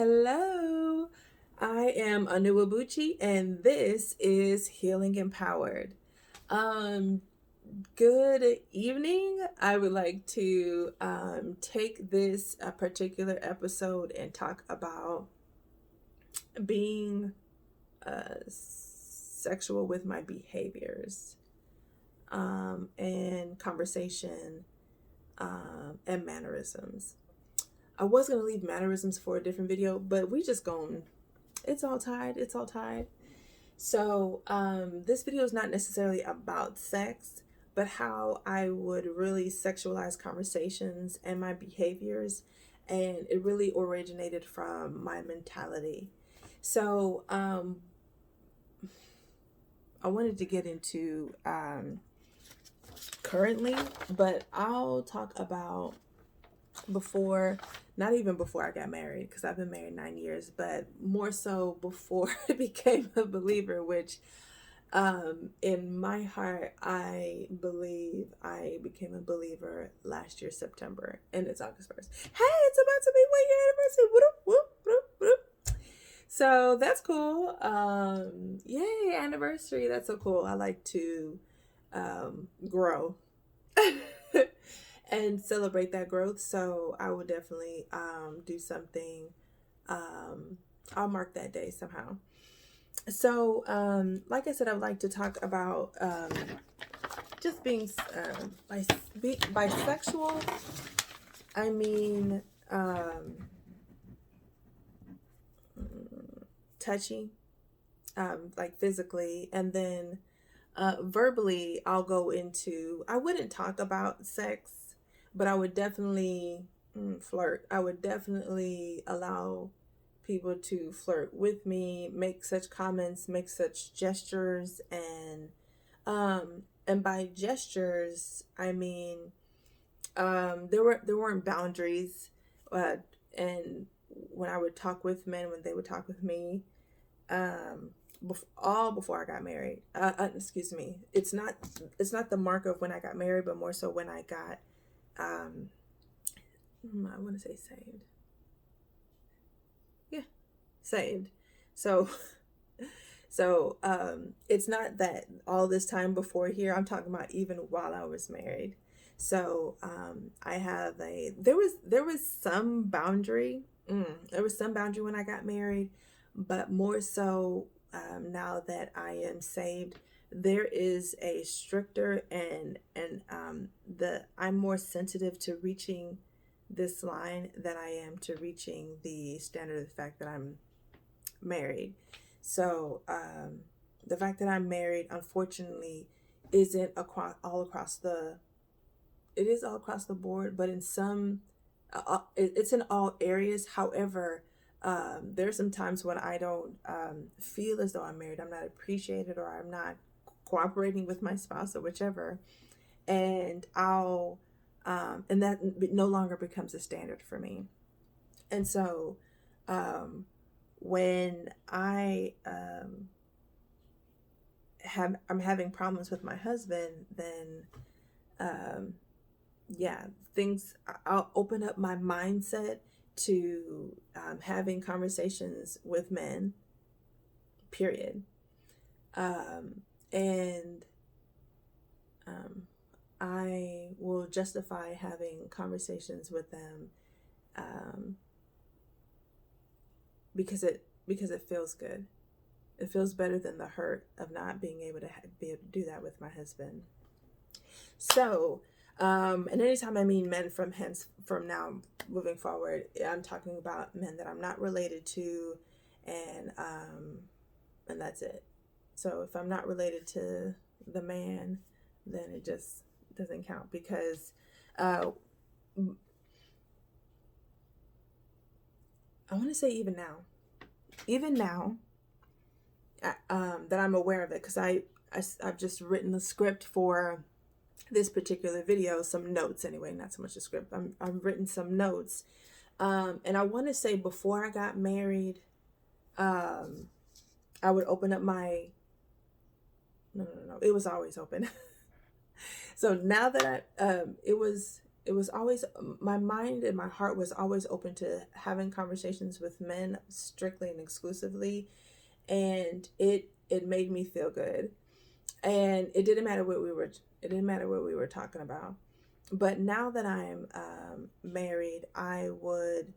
Hello, I am Anuabuchi, and this is Healing Empowered. Um, Good evening. I would like to take this particular episode and talk about being sexual with my behaviors and conversation and mannerisms. I was gonna leave mannerisms for a different video, but we just going. It's all tied. It's all tied. So this video is not necessarily about sex, but how I would really sexualize conversations and my behaviors, and it really originated from my mentality. So I wanted to get into currently, but I'll talk about before, not even before I got married, because I've been married 9 years, but more so before I became a believer, which in my heart, I believe I became a believer last year, September, and it's August 1st. Hey, it's about to be 1 year anniversary. Whoop, whoop, whoop, whoop. So that's cool. Yay, anniversary. That's so cool. I like to grow. And celebrate that growth. So I will definitely do something. I'll mark that day somehow. So, like I said, I would like to talk about just being bisexual. I mean, touching, like physically, and then verbally, I'll go into. I wouldn't talk about sex, but I would definitely flirt. I would definitely allow people to flirt with me, make such comments, make such gestures, and by gestures, I mean there weren't boundaries, and when I would talk with men, when they would talk with me, all before I got married. Excuse me. It's not the mark of when I got married, but more so when I got I want to say saved. Yeah, saved. So, it's not that all this time before here. I'm talking about even while I was married. So, I have there was some boundary. There was some boundary when I got married, but more so now that I am saved, there is a stricter and I'm more sensitive to reaching this line than I am to reaching the standard of the fact that I'm married. So the fact that I'm married, unfortunately, isn't all across the. It is all across the board, but in some, it's in all areas. However, there's some times when I don't feel as though I'm married. I'm not appreciated, or I'm not cooperating with my spouse, or whichever, and and that no longer becomes a standard for me. And so, when I'm having problems with my husband, then yeah, I'll open up my mindset to having conversations with men, period. And I will justify having conversations with them because it feels good. It feels better than the hurt of not being able to be able to do that with my husband. So, and anytime I mean men from now moving forward, I'm talking about men that I'm not related to, and that's it. So if I'm not related to the man, then it just doesn't count, because I want to say even now that I'm aware of it, because I've just written the script for this particular video, some notes anyway, not so much a script. I've written some notes, and I want to say before I got married, I would open up my. No, it was always open. So now that it was it was always, my mind and my heart was always open to having conversations with men strictly and exclusively, and it made me feel good. And it didn't matter what we were talking about. But now that I'm married, I would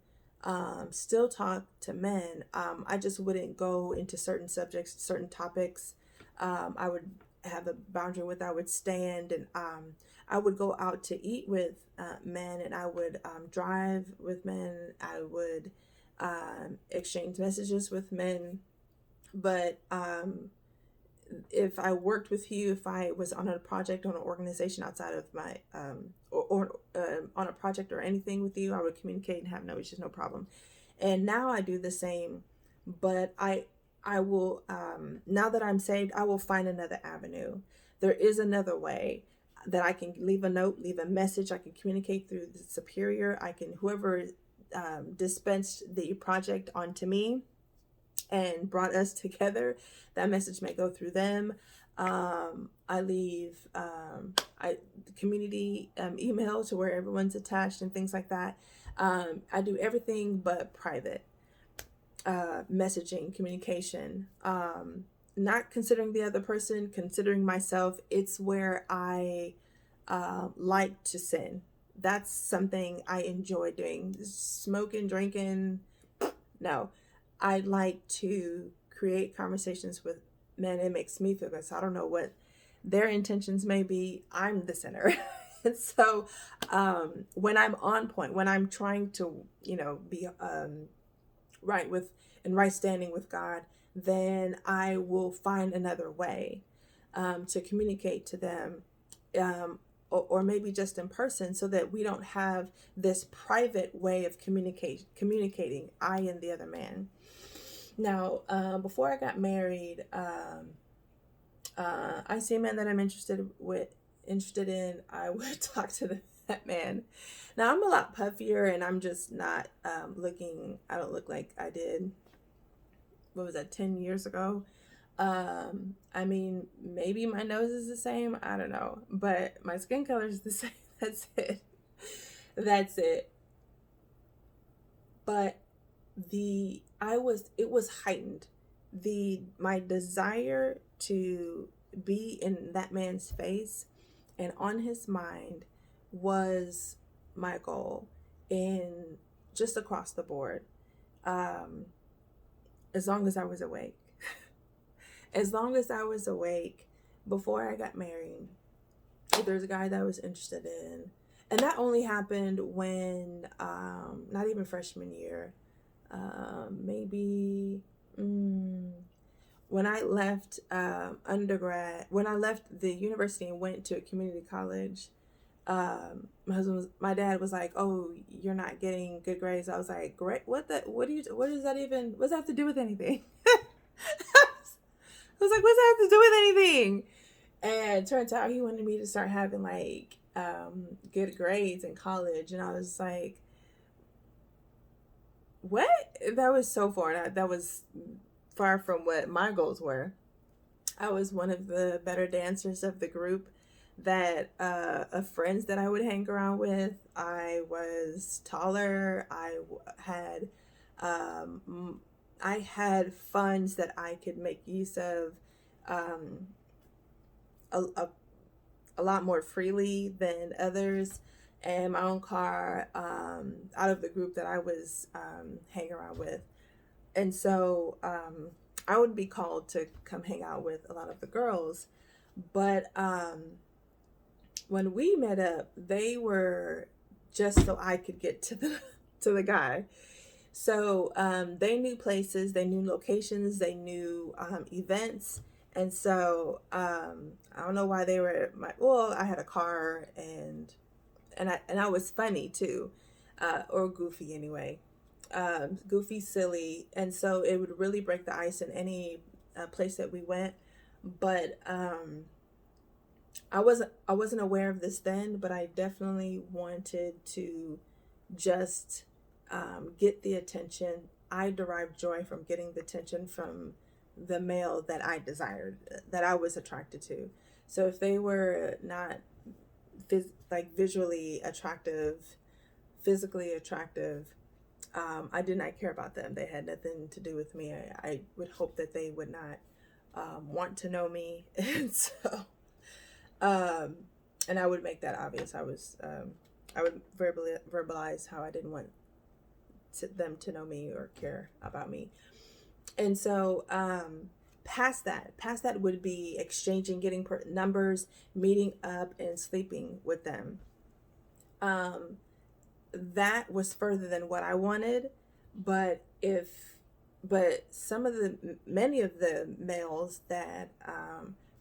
still talk to men. I just wouldn't go into certain subjects, certain topics. I would have a boundary with. I would stand, and I would go out to eat with men, and I would drive with men. I would exchange messages with men. But if I worked with you, if I was on a project, on an organization outside of my, on a project or anything with you, I would communicate and have no issues, no problem. And now I do the same, but I will, now that I'm saved, I will find another avenue. There is another way that I can leave a note, leave a message. I can communicate through the superior. I can, whoever dispensed the project onto me and brought us together, that message may go through them. I leave community email to where everyone's attached and things like that. I do everything but private messaging, communication. Not considering the other person, considering myself. It's where I like to sin. That's something I enjoy doing. Smoking, drinking, no. I like to create conversations with men. It makes me feel good. So I don't know what their intentions may be. I'm the center. And so when I'm on point, when I'm trying to, be right with and right standing with God, then I will find another way to communicate to them, or maybe just in person, so that we don't have this private way of communicating, I and the other man. Now, before I got married, I see a man that I'm interested in. I would talk to that man. Now, I'm a lot puffier, and I'm just not looking. I don't look like I did. What was that, 10 years ago? I mean, maybe my nose is the same. I don't know, but my skin color is the same. That's it. That's it. But it was heightened. My desire to be in that man's face and on his mind was my goal, in just across the board. As long as I was awake. As long as I was awake before I got married, if there's a guy that I was interested in. And that only happened when, not even freshman year, maybe when I left undergrad, when I left the university and went to a community college. My dad was like, "Oh, you're not getting good grades." I was like, "Great, what does that have to do with anything?" I was like, "What's that have to do with anything?" And it turns out he wanted me to start having like good grades in college, and I was like, "What?" That was so far. That was far from what my goals were. I was one of the better dancers of the group that of friends that I would hang around with. I was taller. I had funds that I could make use of a, a lot more freely than others, and my own car out of the group that I was hanging around with. And so I would be called to come hang out with a lot of the girls. But when we met up, they were just so I could get to the guy. So they knew places, they knew locations, they knew events. And so I don't know why they were I had a car, and I was funny too, or goofy anyway. Goofy, silly, and so it would really break the ice in any place that we went. But I wasn't aware of this then, but I definitely wanted to just get the attention. I derived joy from getting the attention from the male that I desired, that I was attracted to. So if they were not like visually attractive, physically attractive. I did not care about them. They had nothing to do with me. I would hope that they would not want to know me, and so um, and I would make that obvious. I would verbalize how I didn't want them to know me or care about me. And so past that would be exchanging, getting numbers, meeting up, and sleeping with them. Um, that was further than what I wanted, but many of the males that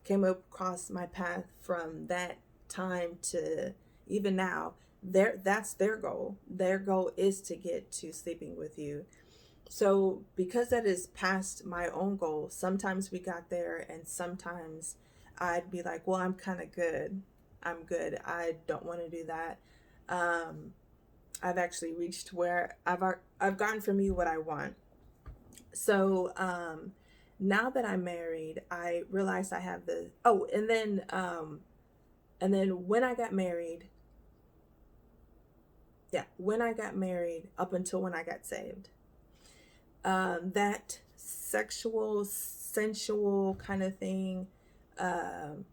came across my path from that time to even now, that's their goal. Their goal is to get to sleeping with you. So because that is past my own goal, sometimes we got there and sometimes I'd be like, well, I'm kind of good. I'm good. I don't want to do that. Um, I've actually reached where I've gotten from you what I want. So now that I'm married, I realized I have and then when I got married, when I got married up until when I got saved, that sexual, sensual kind of thing, that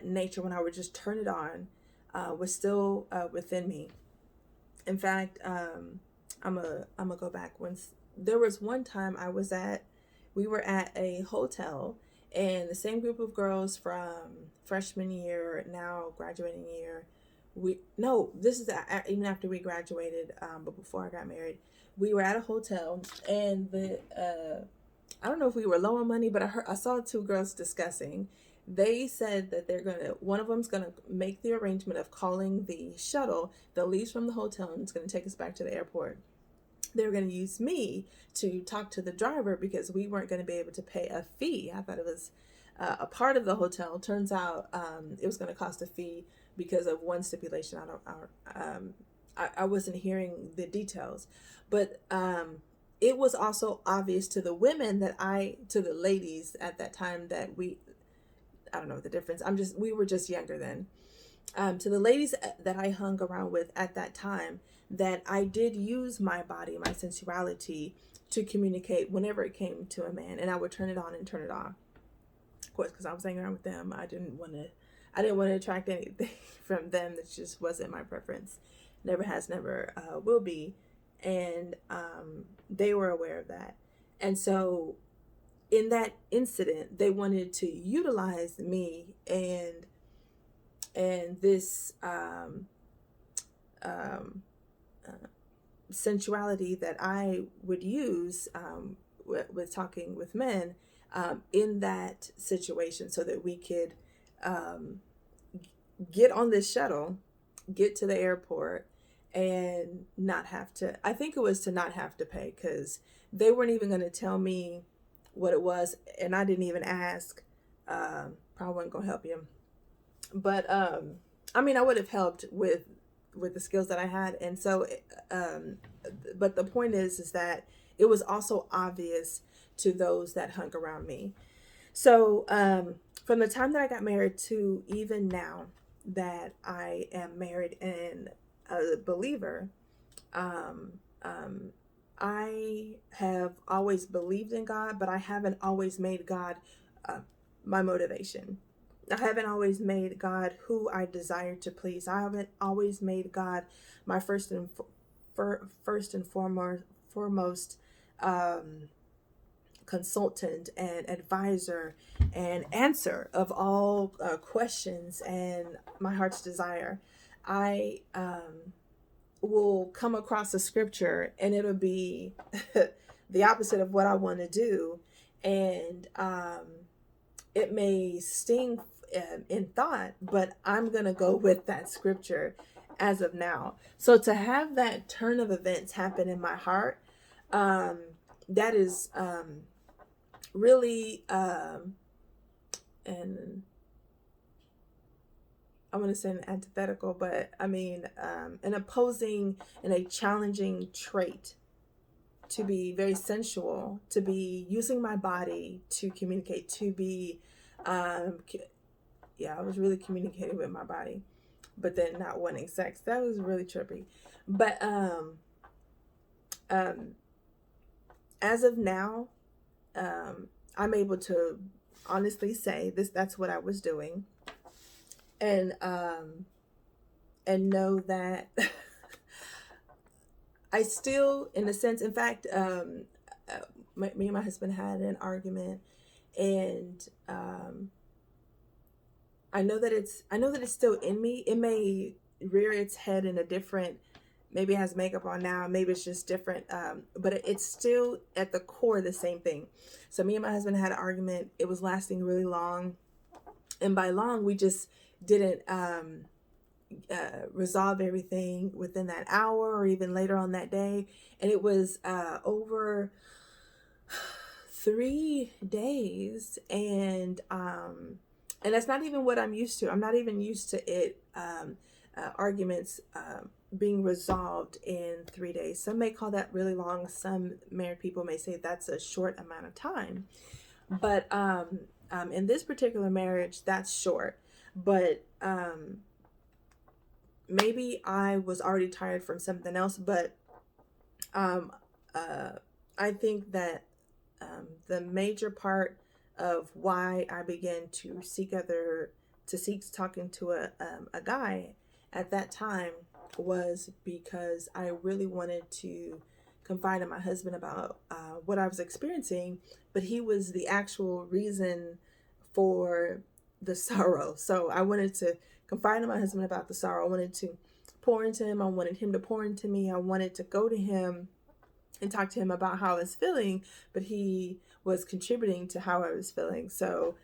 nature when I would just turn it on, was still within me. In fact, I'm gonna go back. Once there was one time we were at a hotel, and the same group of girls from freshman year, now graduating year. This is even after we graduated, but before I got married. We were at a hotel, and I don't know if we were low on money, but I saw two girls discussing. They said that one of them's gonna make the arrangement of calling the shuttle that leaves from the hotel and it's gonna take us back to the airport. They were gonna use me to talk to the driver because we weren't gonna be able to pay a fee. I thought it was a part of the hotel. Turns out it was gonna cost a fee because of one stipulation. I wasn't hearing the details, but it was also obvious to the women to the ladies at that time that I don't know the difference. We were just younger then. To the ladies that I hung around with at that time, that I did use my body, my sensuality to communicate whenever it came to a man, and I would turn it on and turn it off. Of course, because I was hanging around with them, I didn't want to attract anything from them. That just wasn't my preference. Never has, never will be. And they were aware of that. And so in that incident, they wanted to utilize me and this sensuality that I would use with talking with men in that situation, so that we could get on this shuttle, get to the airport, and not have to. I think it was to not have to pay, because they weren't even going to tell me what it was, and I didn't even ask. Probably wasn't going to help you, but I mean, I would have helped with the skills that I had. And so but the point is that it was also obvious to those that hung around me. So from the time that I got married to even now that I am married and a believer, I have always believed in God, but I haven't always made God my motivation. I haven't always made God who I desire to please. I haven't always made God my first and foremost consultant and advisor and answer of all questions and my heart's desire. I will come across a scripture and it'll be the opposite of what I want to do, and it may sting in thought, but I'm gonna go with that scripture as of now. So to have that turn of events happen in my heart, that is really and I want to say an antithetical, but I mean an opposing and a challenging trait, to be very sensual, to be using my body to communicate, to be I was really communicating with my body. but then not wanting sex. That was really trippy. But um, as of now, I'm able to honestly say that's what I was doing, and know that I still, in a sense, in fact, me and my husband had an argument, and I know that it's still in me. It may rear its head in a different, maybe it has makeup on now, maybe it's just different, but it's still at the core the same thing. So me and my husband had an argument. It was lasting really long, and by long, we just didn't resolve everything within that hour or even later on that day, and it was over 3 days, and that's not even what I'm used to. I'm not even used to it, arguments being resolved in 3 days. Some may call that really long. Some married people may say that's a short amount of time, but in this particular marriage, that's short. But maybe I was already tired from something else, but I think that the major part of why I began to seek talking to a guy at that time was because I really wanted to confide in my husband about what I was experiencing, but he was the actual reason for the sorrow. So I wanted to confide in my husband about the sorrow. I wanted to pour into him. I wanted him to pour into me. I wanted to go to him and talk to him about how I was feeling, but he was contributing to how I was feeling. So,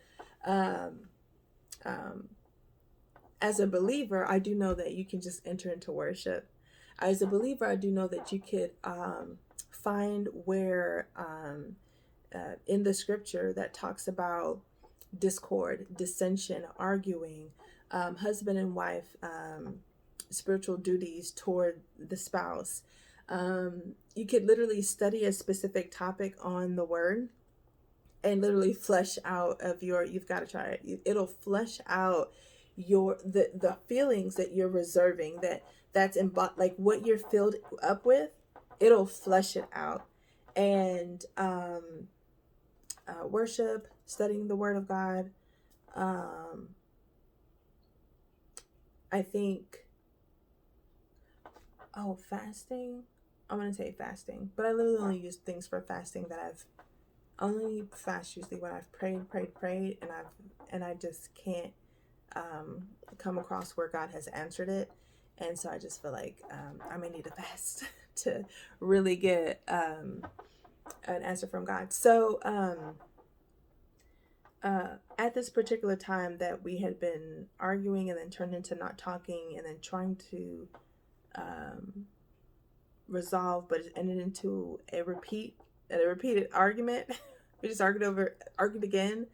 as a believer, I do know that you can just enter into worship. As a believer, I do know that you could find where in the scripture that talks about discord, dissension, arguing, husband and wife, spiritual duties toward the spouse. You could literally study a specific topic on the word and literally flesh out of you've got to try it. It'll flesh out the feelings that you're reserving, that's like what you're filled up with. It'll flesh it out. And worship, studying the word of God. I think, fasting. I'm going to say fasting, but I literally only use things for fasting that I've only fast usually when I've prayed, and I just can't come across where God has answered it. And so I just feel like I may need a fast to really get an answer from God. So at this particular time that we had been arguing and then turned into not talking and then trying to resolve, but it ended into a repeated argument. We just argued again.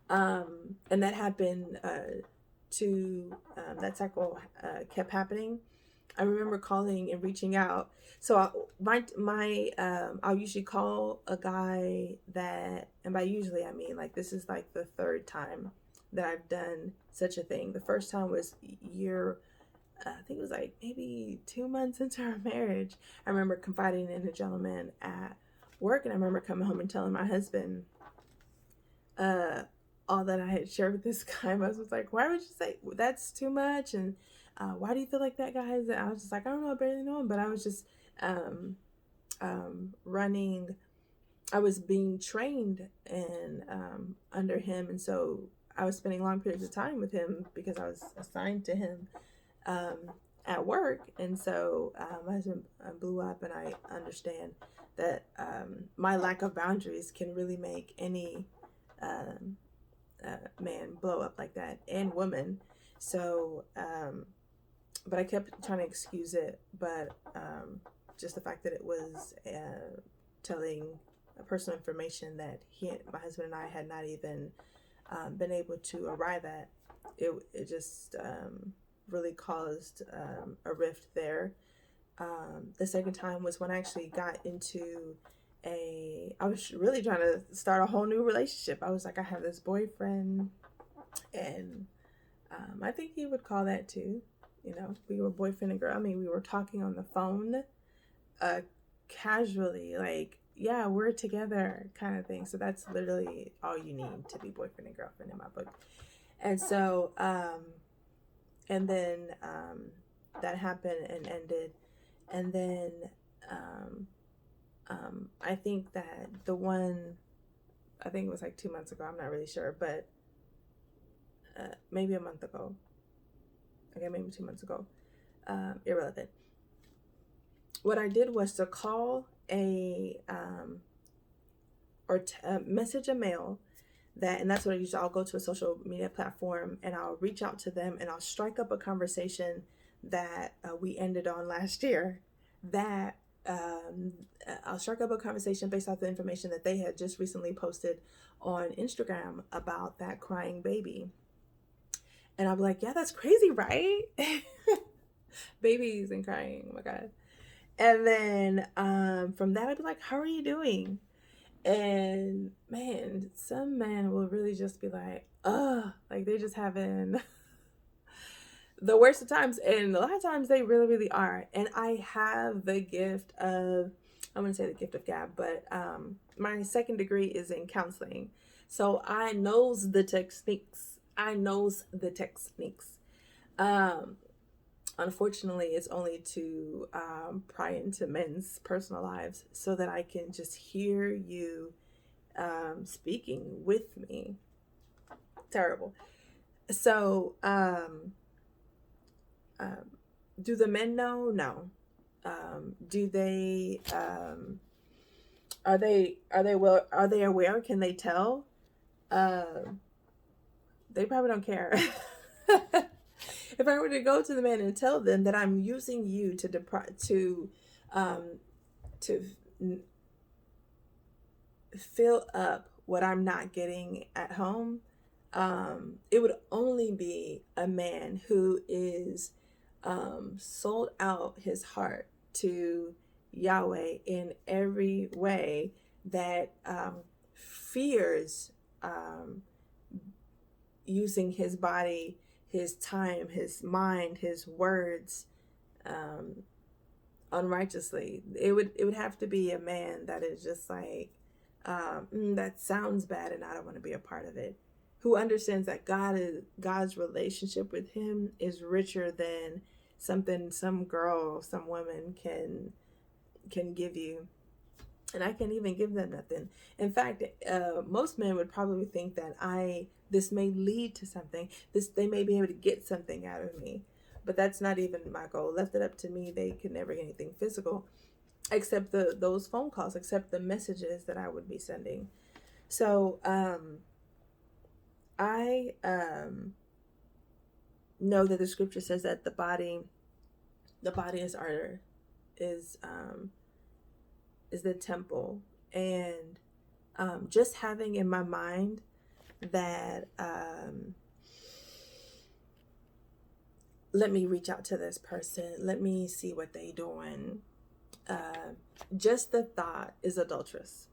And that happened that cycle kept happening. I remember calling and reaching out. So I'll usually call a guy that, and by usually I mean like this is like the third time that I've done such a thing. The first time was I think it was like maybe 2 months into our marriage. I remember confiding in a gentleman at work, and I remember coming home and telling my husband all that I had shared with this guy. My husband was like, "Why would you say that's too much?" And why do you feel like that, guys? And I was just like, I don't know, I barely know him, but I was just running. I was being trained and under him, and so I was spending long periods of time with him because I was assigned to him at work. And so my husband blew up, and I understand that my lack of boundaries can really make any man blow up like that, and woman. So but I kept trying to excuse it, but just the fact that it was telling personal information that my husband and I had not even been able to arrive at, it just really caused a rift there. The second time was when I actually got into I was really trying to start a whole new relationship. I was like, I have this boyfriend, and I think he would call that too. we were boyfriend and girl. I mean, we were talking on the phone, uh, casually, like, yeah, we're together kind of thing. So that's literally all you need to be boyfriend and girlfriend in my book. And so, and then that happened and ended. And then I think that I think it was like 2 months ago, I'm not really sure, but maybe a month ago. Okay, maybe 2 months ago. Irrelevant. What I did was to call message a male and that's what I use. I'll go to a social media platform and I'll reach out to them and I'll strike up a conversation that we ended on last year. That I'll strike up a conversation based off the information that they had just recently posted on Instagram about that crying baby. And I'll be like, yeah, that's crazy, right? Babies and crying, oh my God. And then from that, I'd be like, how are you doing? And man, some men will really just be like, like they're just having the worst of times. And a lot of times they really, really are. And I have the gift of, I'm going to say the gift of gab, but my second degree is in counseling. So I knows the techniques. Unfortunately, it's only to pry into men's personal lives so that I can just hear you speaking with me. Terrible. So, do the men know? No. Do they? Are they aware? Can they tell? They probably don't care. If I were to go to the man and tell them that I'm using you to fill up what I'm not getting at home, it would only be a man who is sold out his heart to Yahweh in every way, that fears using his body, his time, his mind, his words unrighteously. It would have to be a man that is just like, that sounds bad and I don't want to be a part of it. Who understands that God's relationship with him is richer than something some girl, some woman can give you. And I can't even give them nothing. In fact, most men would probably think that this may lead to something. They may be able to get something out of me. But that's not even my goal. Left it up to me, they could never get anything physical, except those phone calls, except the messages that I would be sending. So I know that the scripture says that the body is the temple, and just having in my mind that let me reach out to this person, let me see what they doing. Just the thought is adulterous.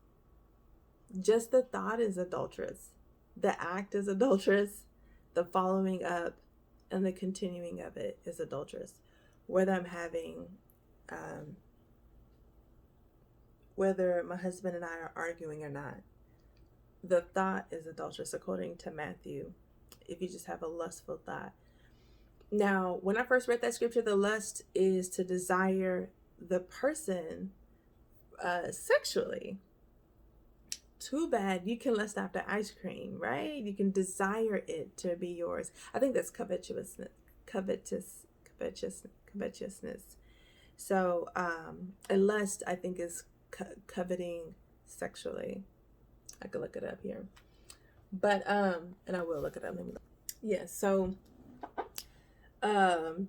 Just the thought is adulterous. The act is adulterous. The following up and the continuing of it is adulterous. Whether I'm having whether my husband and I are arguing or not, the thought is adulterous according to Matthew, if you just have a lustful thought. Now, when I first read that scripture, the lust is to desire the person sexually. Too bad you can lust after ice cream, right? You can desire it to be yours. I think that's covetousness. So, and lust, I think, is coveting sexually. I could look it up here, but and I will look it up. Yeah. So, to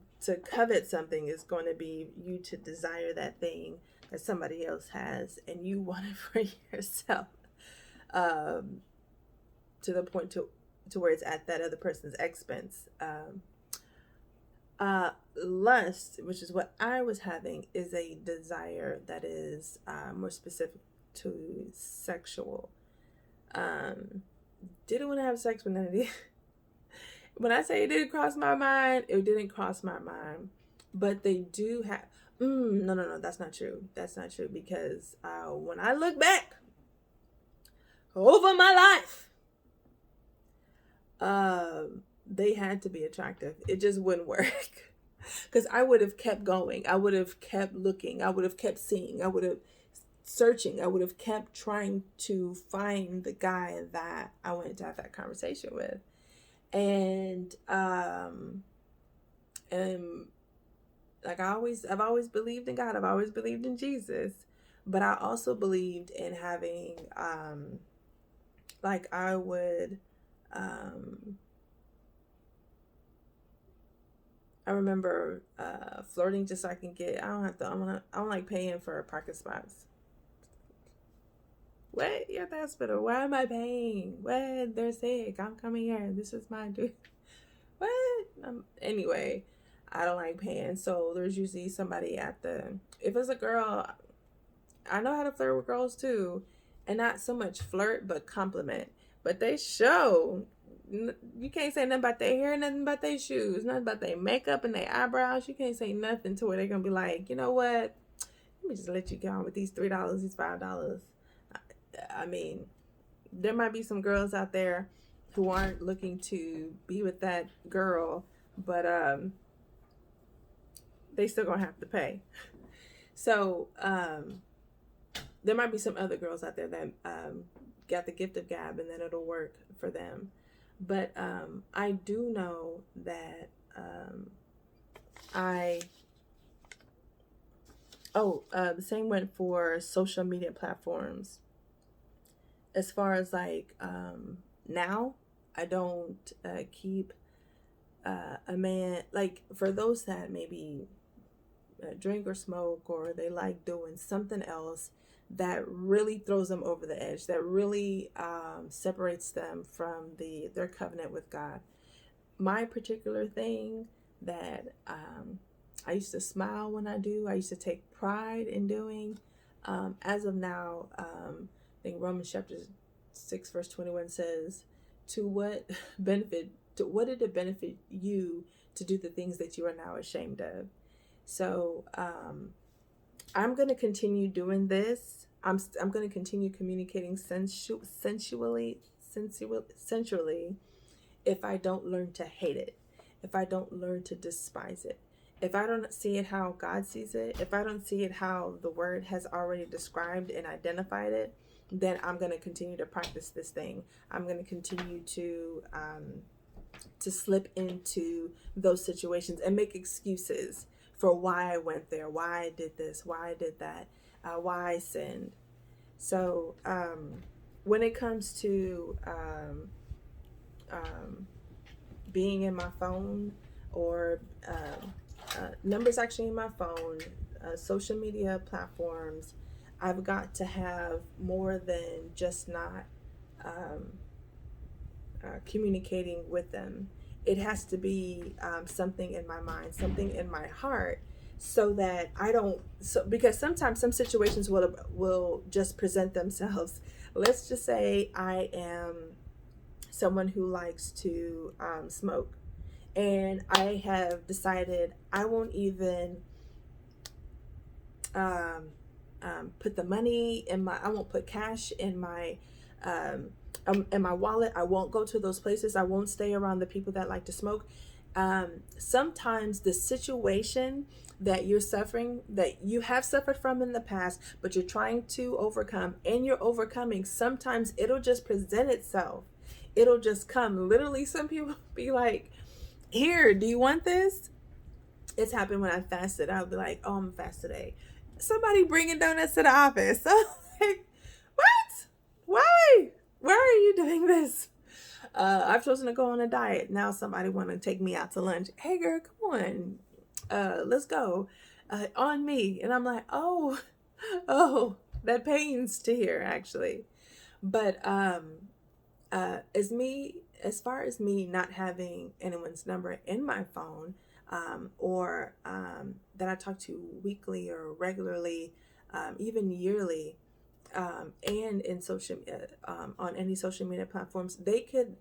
covet something is going to be you to desire that thing that somebody else has, and you want it for yourself. To the point to where it's at that other person's expense. Lust, which is what I was having, is a desire that is more specific to sexual. Didn't want to have sex with none of these. When I say it didn't cross my mind, it didn't cross my mind. But they do have. No, no, no. That's not true. That's not true because when I look back over my life, they had to be attractive. It just wouldn't work. Because I would have kept going. I would have kept looking. I would have kept seeing. I would have searching. I would have kept trying to find the guy that I wanted to have that conversation with. And like I've always believed in God. I've always believed in Jesus, but I also believed in having, like I would, I remember flirting just so I can get. I don't have to. I don't like paying for parking spots. What? You're at the hospital. Why am I paying? What? They're sick. I'm coming here. This is my dude. What? Anyway, I don't like paying. So there's usually somebody at the. If it's a girl, I know how to flirt with girls too, and not so much flirt, but compliment. But they show. You can't say nothing about their hair, nothing about their shoes, nothing about their makeup and their eyebrows. You can't say nothing to where they're gonna be like, you know what? Let me just let you go on with these $3, these $5. I mean, there might be some girls out there who aren't looking to be with that girl, but they still gonna have to pay. So there might be some other girls out there that got the gift of gab, and then it'll work for them. But I do know that I the same went for social media platforms. As far as like now, I don't keep a man, like for those that maybe drink or smoke, or they like doing something else that really throws them over the edge, that really separates them from their covenant with God. My particular thing that I used to smile when I do, I used to take pride in doing. As of now, I think Romans chapter 6 verse 21 says, to what did it benefit you to do the things that you are now ashamed of? So I'm going to continue doing this. I'm going to continue communicating sensually if I don't learn to hate it, if I don't learn to despise it, if I don't see it how God sees it, if I don't see it how the word has already described and identified it, then I'm going to continue to practice this thing. I'm going to continue to slip into those situations and make excuses for why I went there, why I did this, why I did that, why I sinned. So when it comes to being in my phone, or numbers actually in my phone, social media platforms, I've got to have more than just not communicating with them. It has to be something in my mind, something in my heart, so that I don't. So because sometimes some situations will just present themselves. Let's just say I am someone who likes to smoke, and I have decided I won't even put the money in my. I won't put cash in my wallet. I won't go to those places. I won't stay around the people that like to smoke. Sometimes the situation that you're suffering, that you have suffered from in the past, but you're trying to overcome, and you're overcoming, sometimes it'll just present itself. It'll just come. Literally, some people be like, here, do you want this? It's happened when I fasted. I'll be like, oh, I'm fast today. Somebody bringing donuts to the office. So I'm like, what? Why? Why are you doing this? I've chosen to go on a diet. Now somebody want to take me out to lunch. Hey girl, come on. Let's go. On me. And I'm like, oh, that pains to hear actually. But as far as me not having anyone's number in my phone, or that I talk to weekly or regularly, even yearly, and in social on any social media platforms, they could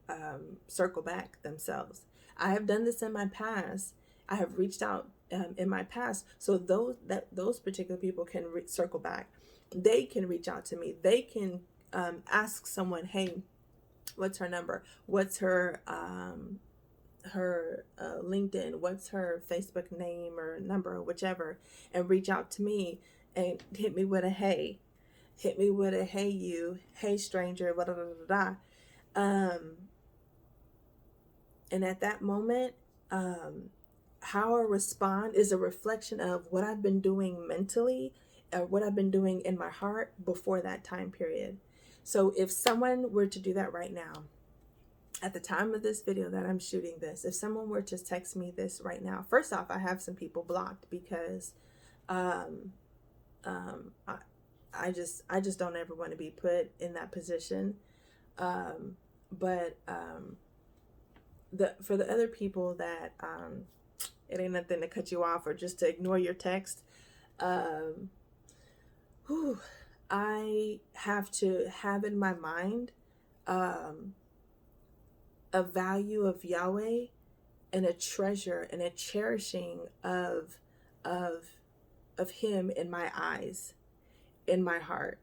circle back themselves. I have done this in my past. I have reached out in my past, so those particular people can circle back. They can reach out to me. They can ask someone, hey, what's her number? What's her LinkedIn? What's her Facebook name or number or whichever? And reach out to me and hit me with a hey. Hit me with a hey you, hey stranger, blah, blah, blah, blah, blah. And at that moment, how I respond is a reflection of what I've been doing mentally, what I've been doing in my heart before that time period. So if someone were to do that right now, at the time of this video that I'm shooting this, if someone were to text me this right now, first off, I have some people blocked because um, I just don't ever want to be put in that position. But for the other people that it ain't nothing to cut you off or just to ignore your text, I have to have in my mind a value of Yahweh and a treasure and a cherishing of him in my eyes, in my heart,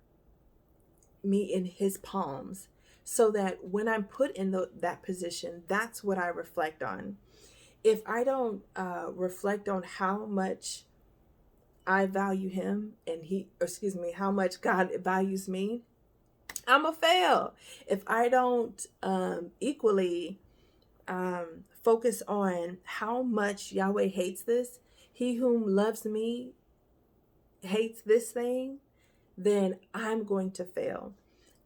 me in his palms, so that when I'm put in that position, that's what I reflect on. If I don't reflect on how much I value him and how much God values me, I'm a fail. If I don't equally focus on how much Yahweh hates this, he whom loves me hates this thing, then I'm going to fail.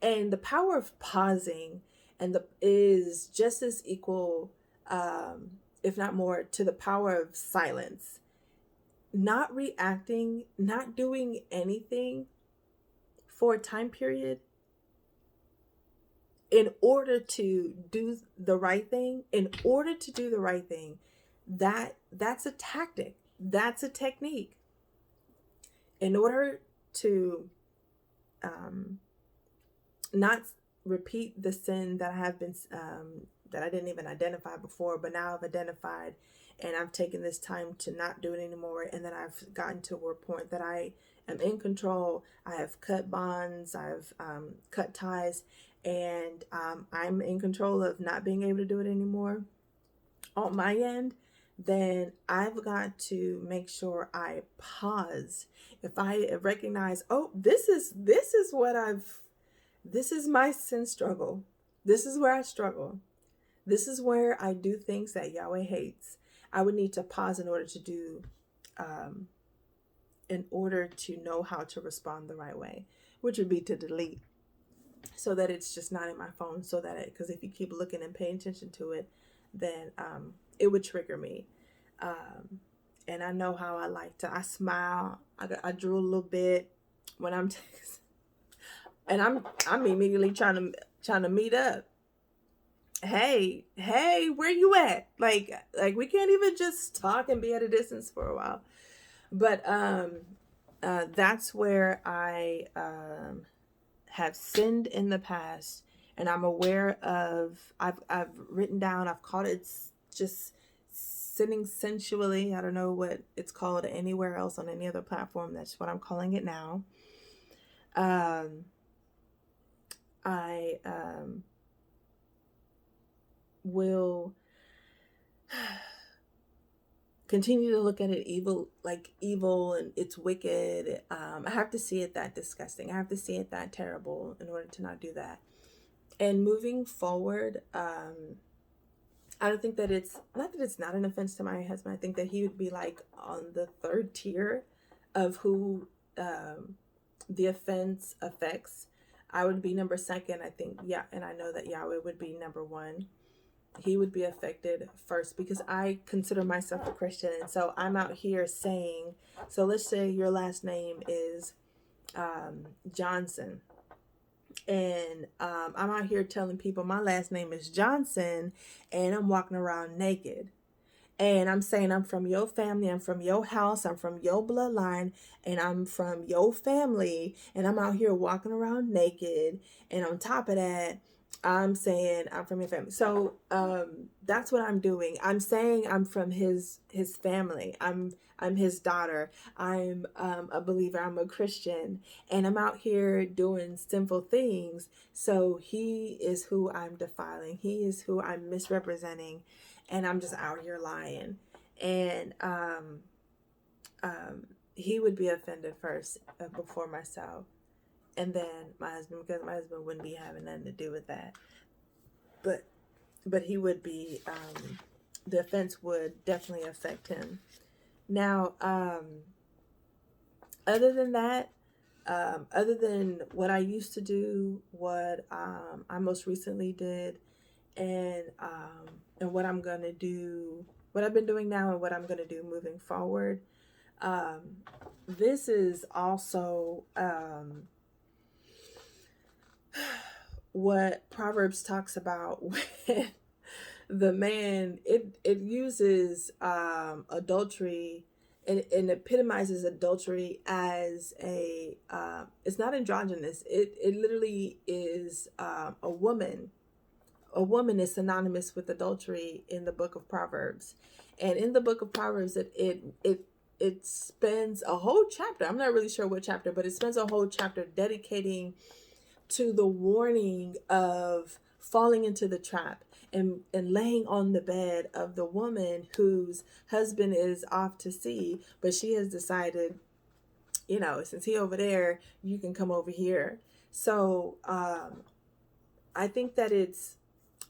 And the power of pausing is just as equal, if not more, to the power of silence. Not reacting, not doing anything for a time period in order to do the right thing, that's a tactic. That's a technique. In order to not repeat the sin that I have been, that I didn't even identify before, but now I've identified, and I've taken this time to not do it anymore, and then I've gotten to a point that I am in control. I have cut bonds, I've cut ties, and I'm in control of not being able to do it anymore on my end. Then I've got to make sure I pause. If I recognize, oh, this is my sin struggle. This is where I struggle. This is where I do things that Yahweh hates. I would need to pause in order to know how to respond the right way, which would be to delete, so that it's just not in my phone, because if you keep looking and paying attention to it, then it would trigger me. And I know how I smile. I drew a little bit when I'm texting, and I'm immediately trying to meet up. Hey, where you at? Like we can't even just talk and be at a distance for a while. But that's where I have sinned in the past, and I'm aware of. I've written down. I've called it just sinning sensually. I don't know what it's called anywhere else on any other platform. That's what I'm calling it now. I will continue to look at it evil, and it's wicked. I have to see it that disgusting. I have to see it that terrible in order to not do that. And moving forward, I don't think that it's not an offense to my husband. I think that he would be like on the third tier of who the offense affects. I would be number second, I think. Yeah, and I know that Yahweh would be number one. He would be affected first because I consider myself a Christian. And so I'm out here saying, so let's say your last name is Johnson. And I'm out here telling people my last name is Johnson, and I'm walking around naked. And I'm saying I'm from your family, I'm from your house, I'm from your bloodline, and I'm from your family. And I'm out here walking around naked. And on top of that, I'm saying I'm from your family. So that's what I'm doing. I'm saying I'm from his family. I'm his daughter. I'm a believer. I'm a Christian, and I'm out here doing sinful things. So he is who I'm defiling. He is who I'm misrepresenting, and I'm just out here lying. And he would be offended first before myself, and then my husband, because my husband wouldn't be having nothing to do with that. But he would be, the offense would definitely affect him. Now, other than that, other than what I used to do, what I most recently did, and what I'm gonna do, what I've been doing now, and what I'm gonna do moving forward. Um, this is also what Proverbs talks about when the man, it uses adultery, and epitomizes adultery as a it's not androgynous. It literally is a woman is synonymous with adultery in the book of Proverbs. And in the book of Proverbs, it spends a whole chapter, I'm not really sure what chapter, but it spends a whole chapter dedicating to the warning of falling into the trap, and laying on the bed of the woman whose husband is off to sea, but she has decided, since he over there, you can come over here. So I think that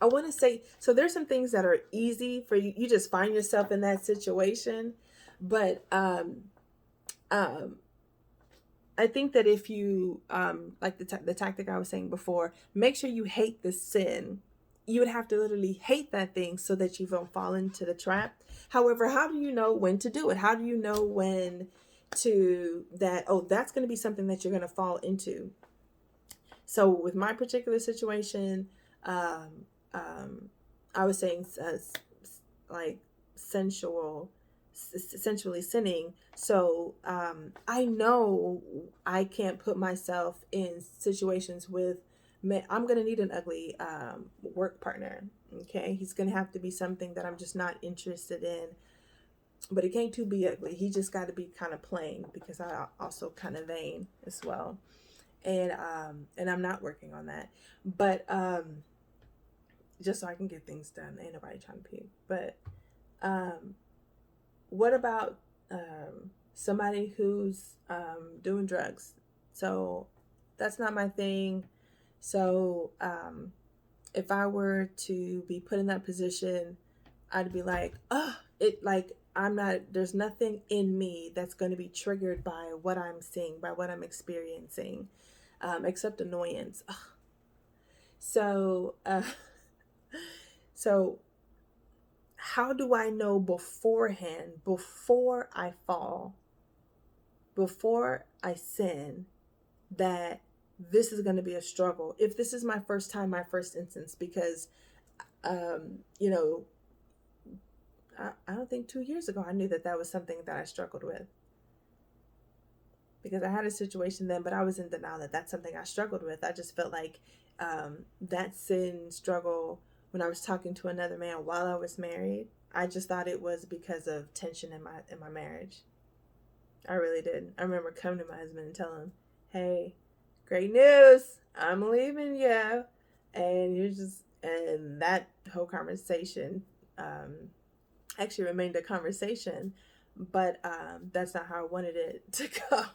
I want to say, so there's some things that are easy for you. You just find yourself in that situation. But I think that if you, like the tactic I was saying before, make sure you hate the sin. You would have to literally hate that thing so that you don't fall into the trap. However, how do you know when to do it? How do you know when that's going to be something that you're going to fall into? So with my particular situation, I was saying like sensually sinning. So I know I can't put myself in situations with men. I'm gonna need an ugly work partner. Okay, he's gonna have to be something that I'm just not interested in. But it can't too be ugly. He just got to be kind of plain, because I also kind of vain as well, and I'm not working on that. But just so I can get things done. Ain't nobody trying to pee. But what about somebody who's doing drugs? So that's not my thing. So if I were to be put in that position, I'd be like, there's nothing in me that's going to be triggered by what I'm seeing, by what I'm experiencing, except annoyance. Ugh. So, so how do I know beforehand, before I fall, before I sin, that this is going to be a struggle? If this is my first time, my first instance, because, I don't think 2 years ago I knew that was something that I struggled with, because I had a situation then, but I was in denial that that's something I struggled with. I just felt like that sin struggle when I was talking to another man while I was married, I just thought it was because of tension in my marriage. I really did. I remember coming to my husband and telling him, "Hey, great news! I'm leaving you," and that whole conversation actually remained a conversation, but that's not how I wanted it to go.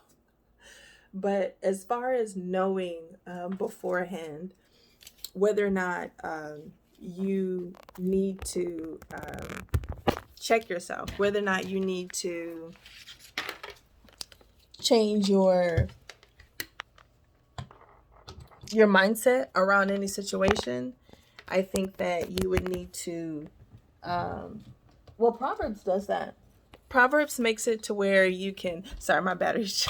But as far as knowing beforehand whether or not you need to check yourself, whether or not you need to change your mindset around any situation, I think that you would need to Proverbs does that. Proverbs makes it to where you can, sorry, my battery's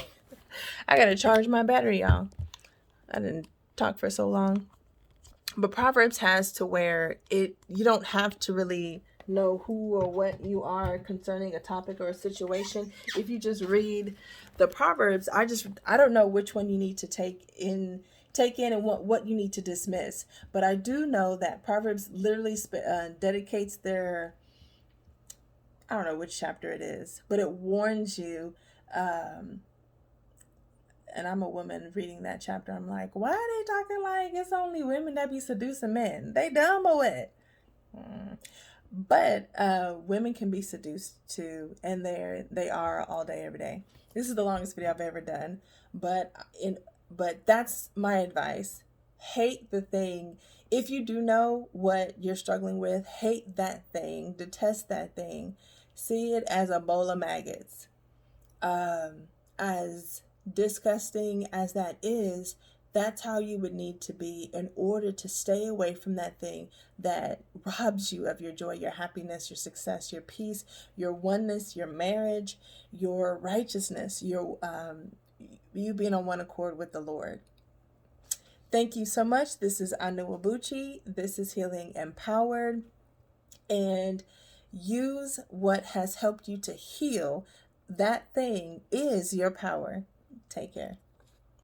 I gotta charge my battery, y'all. I didn't talk for so long. But Proverbs has to where you don't have to really know who or what you are concerning a topic or a situation. If you just read the Proverbs, I don't know which one you need to take in take in and what you need to dismiss. But I do know that Proverbs literally dedicates their, I don't know which chapter it is, but it warns you. Um, and I'm a woman reading that chapter. I'm like, why are they talking like it's only women that be seducing men? They dumb or what? But women can be seduced too, and they are all day, every day. This is the longest video I've ever done, but that's my advice. Hate the thing. If you do know what you're struggling with, hate that thing, detest that thing, see it as a bowl of maggots. As disgusting as that is, that's how you would need to be in order to stay away from that thing that robs you of your joy, your happiness, your success, your peace, your oneness, your marriage, your righteousness, your you being on one accord with the Lord. Thank you so much. This is Anu Wabuchi. This is Healing Empowered. And use what has helped you to heal. That thing is your power. Take care.